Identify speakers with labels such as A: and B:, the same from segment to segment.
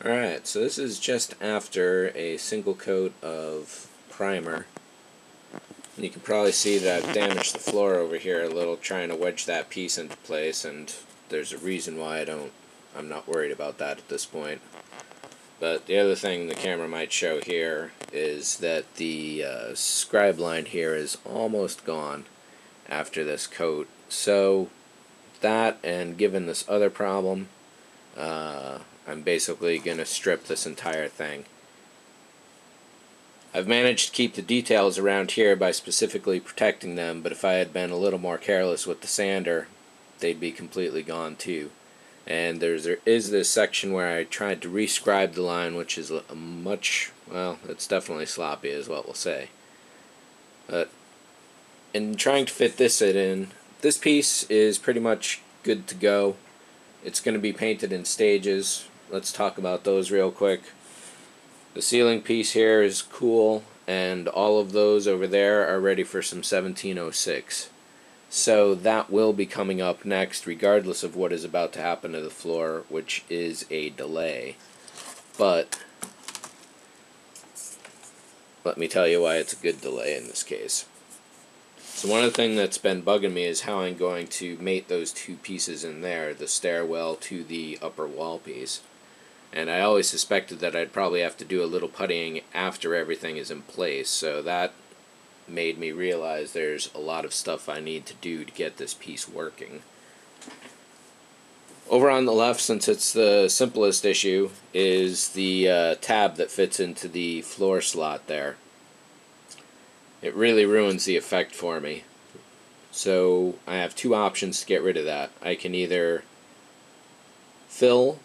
A: Alright, so this is just after a single coat of primer. And you can probably see that I've damaged the floor over here a little trying to wedge that piece into place, and there's a reason why I'm not worried about that at this point. But the other thing the camera might show here is that the scribe line here is almost gone after this coat. So that, and given this other problem, I'm basically going to strip this entire thing. I've managed to keep the details around here by specifically protecting them, but if I had been a little more careless with the sander, they'd be completely gone too. And there is this section where I tried to rescribe the line, which is a much, well, it's definitely sloppy is what we'll say. But in trying to fit this in, this piece is pretty much good to go. It's going to be painted in stages. Let's talk about those real quick. The ceiling piece here is cool, and all of those over there are ready for some 1706. So that will be coming up next, regardless of what is about to happen to the floor, which is a delay. But let me tell you why it's a good delay in this case. So one of the things that's been bugging me is how I'm going to mate those two pieces in there, the stairwell to the upper wall piece. And I always suspected that I'd probably have to do a little puttying after everything is in place, so that made me realize there's a lot of stuff I need to do to get this piece working. Over on the left, since it's the simplest issue, is the tab that fits into the floor slot there. It really ruins the effect for me. So I have two options to get rid of that. I can either fill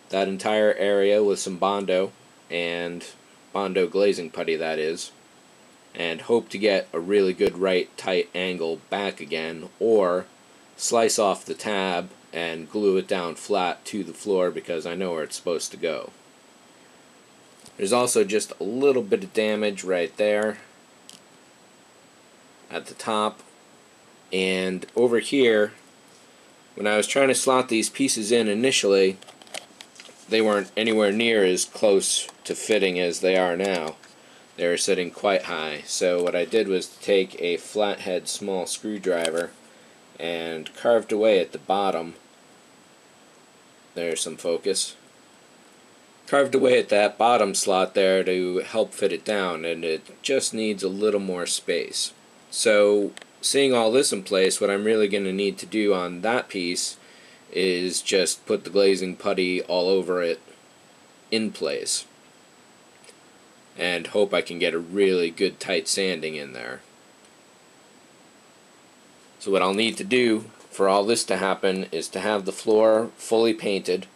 A: that entire area with some Bondo, and Bondo glazing putty that is, and hope to get a really good right tight angle back again, or slice off the tab and glue it down flat to the floor because I know where it's supposed to go. There's also just a little bit of damage right there at the top, and over here when I was trying to slot these pieces in initially, they weren't anywhere near as close to fitting as they are now. They were sitting quite high. So what I did was to take a flathead small screwdriver and carved away at the bottom. There's some focus. Carved away at that bottom slot there to help fit it down, and it just needs a little more space. So seeing all this in place, what I'm really going to need to do on that piece is just put the glazing putty all over it in place and hope I can get a really good tight sanding in there. So what I'll need to do for all this to happen is to have the floor fully painted.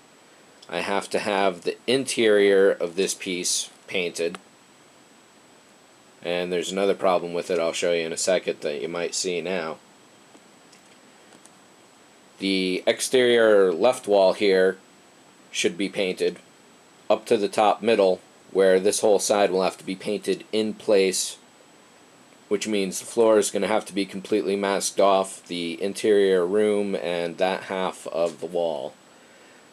A: I have to have the interior of this piece painted, and there's another problem with it I'll show you in a second that you might see now. The exterior left wall here should be painted up to the top middle, where this whole side will have to be painted in place, which means the floor is going to have to be completely masked off, the interior room and that half of the wall.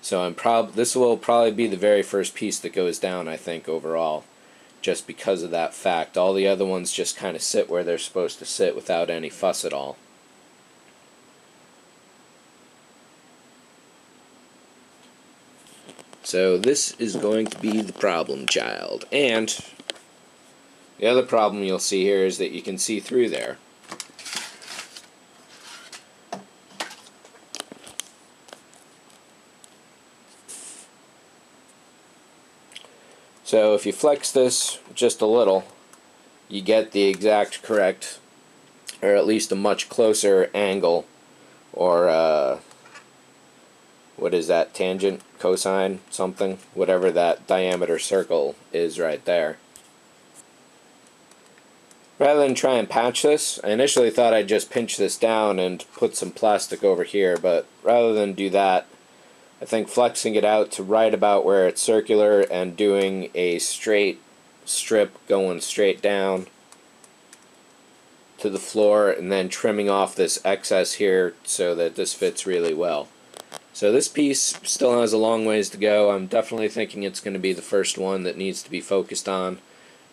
A: So this will probably be the very first piece that goes down, I think, overall, just because of that fact. All the other ones just kind of sit where they're supposed to sit without any fuss at all. So this is going to be the problem child. And the other problem you'll see here is that you can see through there. So if you flex this just a little, you get the exact correct, or at least a much closer angle, or what is that, tangent, cosine, something, whatever that diameter circle is right there. Rather than try and patch this, I initially thought I'd just pinch this down and put some plastic over here, but rather than do that, I think flexing it out to right about where it's circular and doing a straight strip going straight down to the floor and then trimming off this excess here so that this fits really well. So this piece still has a long ways to go. I'm definitely thinking it's going to be the first one that needs to be focused on,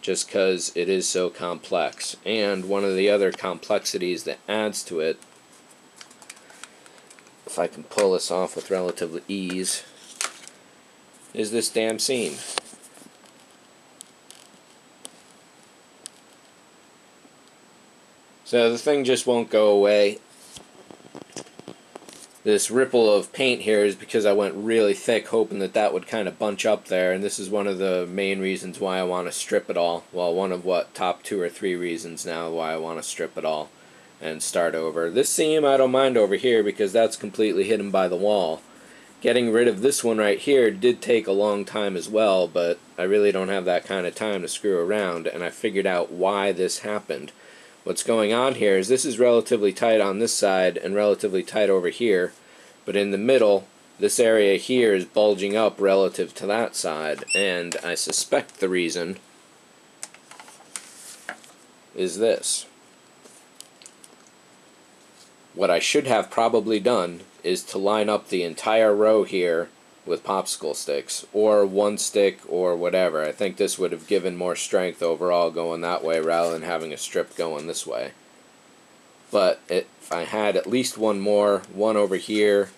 A: just because it is so complex. And one of the other complexities that adds to it, if I can pull this off with relative ease, is this damn seam. So the thing just won't go away. This ripple of paint here is because I went really thick, hoping that that would kind of bunch up there, and this is one of the main reasons why I want to strip it all. Well, one of top 2 or 3 reasons now why I want to strip it all and start over. This seam I don't mind over here because that's completely hidden by the wall. Getting rid of this one right here did take a long time as well, but I really don't have that kind of time to screw around, and I figured out why this happened. What's going on here is this is relatively tight on this side and relatively tight over here, but in the middle, this area here is bulging up relative to that side, and I suspect the reason is this. What I should have probably done is to line up the entire row here with popsicle sticks, or one stick, or whatever. I think this would have given more strength overall going that way rather than having a strip going this way. But if I had at least one more, one over here,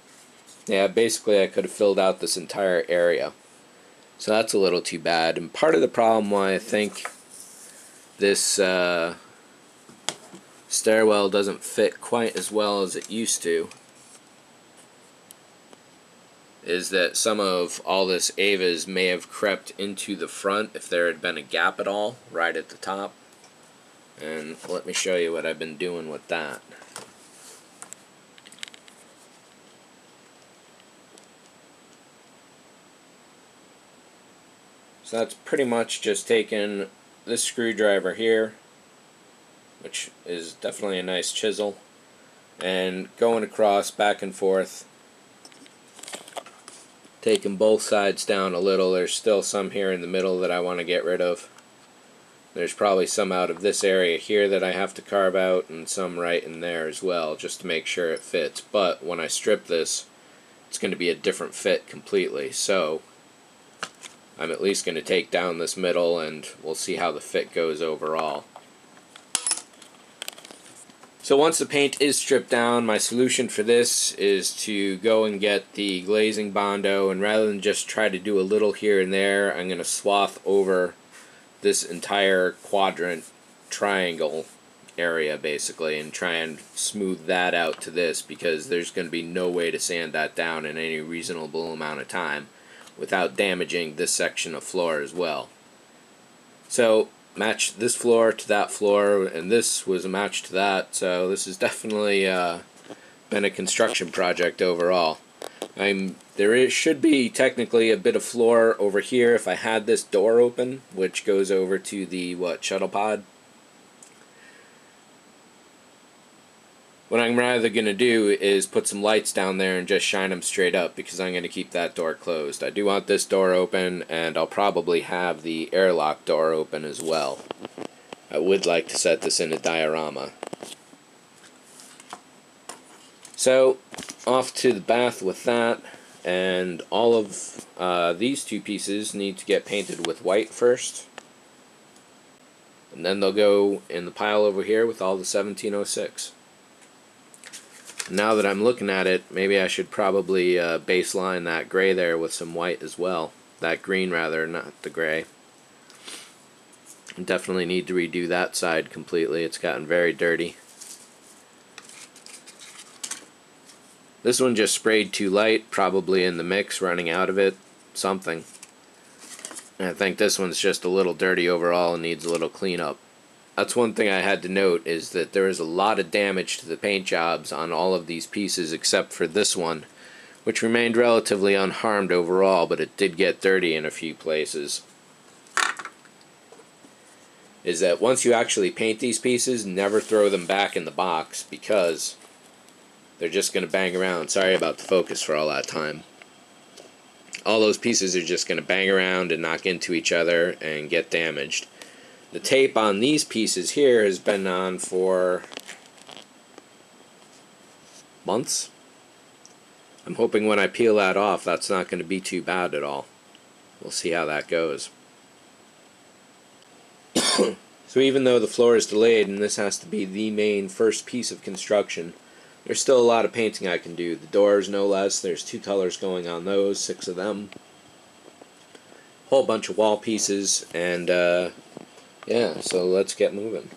A: yeah, basically I could have filled out this entire area. So that's a little too bad. And part of the problem why I think this stairwell doesn't fit quite as well as it used to is that some of all this Ava's may have crept into the front if there had been a gap at all right at the top. And let me show you what I've been doing with that. So that's pretty much just taking this screwdriver here, which is definitely a nice chisel, and going across back and forth, taking both sides down a little. There's still some here in the middle that I want to get rid of. There's probably some out of this area here that I have to carve out, and some right in there as well, just to make sure it fits. But when I strip this, it's going to be a different fit completely. So I'm at least going to take down this middle, and we'll see how the fit goes overall. So once the paint is stripped down, my solution for this is to go and get the glazing Bondo, and rather than just try to do a little here and there, I'm going to swath over this entire quadrant triangle area basically and try and smooth that out to this, because there's going to be no way to sand that down in any reasonable amount of time without damaging this section of floor as well. So match this floor to that floor, and this was a match to that, so this has definitely been a construction project overall. Should be technically a bit of floor over here if I had this door open, which goes over to the shuttle pod. What I'm rather going to do is put some lights down there and just shine them straight up, because I'm going to keep that door closed. I do want this door open, and I'll probably have the airlock door open as well. I would like to set this in a diorama. So, off to the bath with that, and all of these two pieces need to get painted with white first. And then they'll go in the pile over here with all the 1706. Now that I'm looking at it, maybe I should probably baseline that gray there with some white as well. That green rather, not the gray. Definitely need to redo that side completely. It's gotten very dirty. This one just sprayed too light, probably in the mix, running out of it, something. And I think this one's just a little dirty overall and needs a little cleanup. That's one thing I had to note, is that there is a lot of damage to the paint jobs on all of these pieces except for this one, which remained relatively unharmed overall, but it did get dirty in a few places. Is that once you actually paint these pieces, never throw them back in the box, because they're just going to bang around. Sorry about the focus for all that time. All those pieces are just going to bang around and knock into each other and get damaged. The tape on these pieces here has been on for months. I'm hoping when I peel that off, that's not going to be too bad at all. We'll see how that goes. So even though the floor is delayed and this has to be the main first piece of construction, there's still a lot of painting I can do. The doors, no less. There's 2 colors going on those, 6 of them. Whole bunch of wall pieces, and yeah, so let's get moving.